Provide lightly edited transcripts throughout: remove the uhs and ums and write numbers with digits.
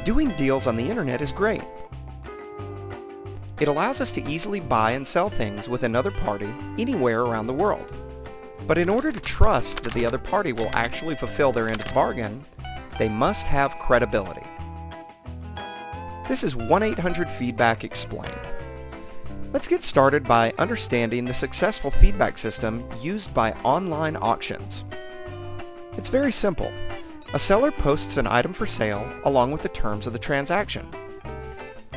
Doing deals on the internet is great. It allows us to easily buy and sell things with another party anywhere around the world. But in order to trust that the other party will actually fulfill their end of the bargain, they must have credibility. This is 1-800-Feedback Explained. Let's get started by understanding the successful feedback system used by online auctions. It's very simple. A seller posts an item for sale along with the terms of the transaction.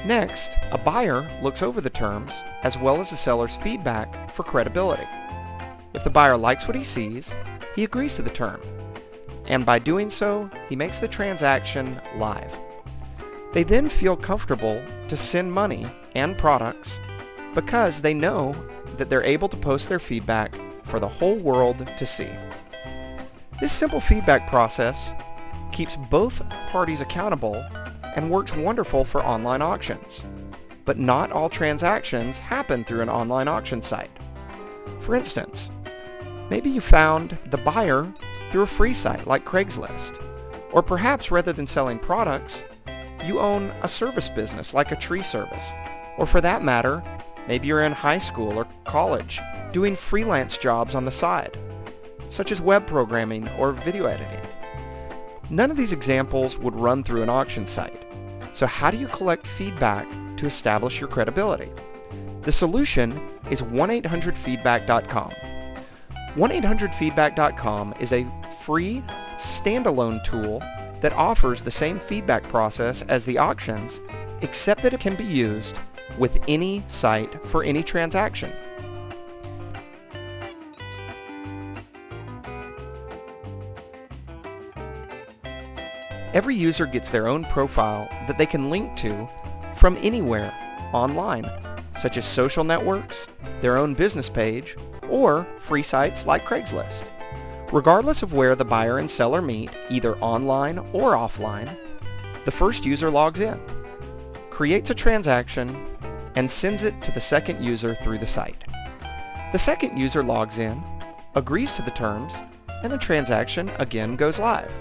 Next, a buyer looks over the terms as well as the seller's feedback for credibility. If the buyer likes what he sees, he agrees to the term, and by doing so, he makes the transaction live. They then feel comfortable to send money and products because they know that they're able to post their feedback for the whole world to see. This simple feedback process keeps both parties accountable and works wonderful for online auctions. But not all transactions happen through an online auction site. For instance, maybe you found the buyer through a free site like Craigslist. Or perhaps rather than selling products, you own a service business like a tree service. Or for that matter, maybe you're in high school or college doing freelance jobs on the side, such as web programming or video editing. None of these examples would run through an auction site. So how do you collect feedback to establish your credibility? The solution is 1800Feedback.com. 1800Feedback.com is a free standalone tool that offers the same feedback process as the auctions, except that it can be used with any site for any transaction. Every user gets their own profile that they can link to from anywhere online, such as social networks, their own business page, or free sites like Craigslist. Regardless of where the buyer and seller meet, either online or offline, the first user logs in, creates a transaction, and sends it to the second user through the site. The second user logs in, agrees to the terms, and the transaction again goes live.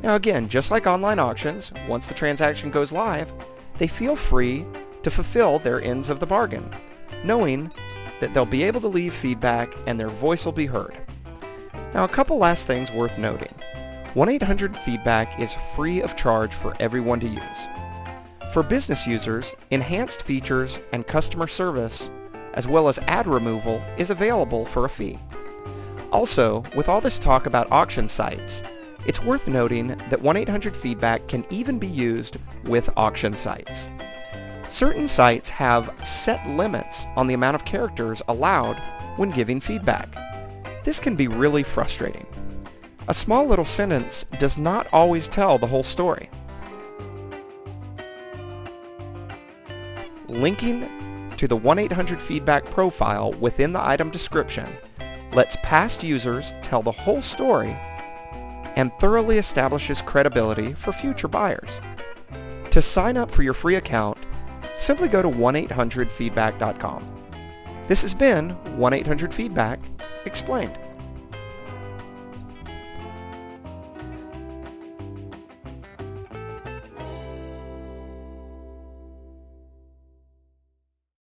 Now again, just like online auctions, once the transaction goes live, they feel free to fulfill their ends of the bargain, knowing that they'll be able to leave feedback and their voice will be heard. Now a couple last things worth noting. 1-800-Feedback is free of charge for everyone to use. For business users, enhanced features and customer service, as well as ad removal, is available for a fee. Also, with all this talk about auction sites, it's worth noting that 1-800-Feedback can even be used with auction sites. Certain sites have set limits on the amount of characters allowed when giving feedback. This can be really frustrating. A small little sentence does not always tell the whole story. Linking to the 1-800-Feedback profile within the item description lets past users tell the whole story and thoroughly establishes credibility for future buyers. To sign up for your free account, simply go to 1800Feedback.com. This has been 1-800-Feedback Explained.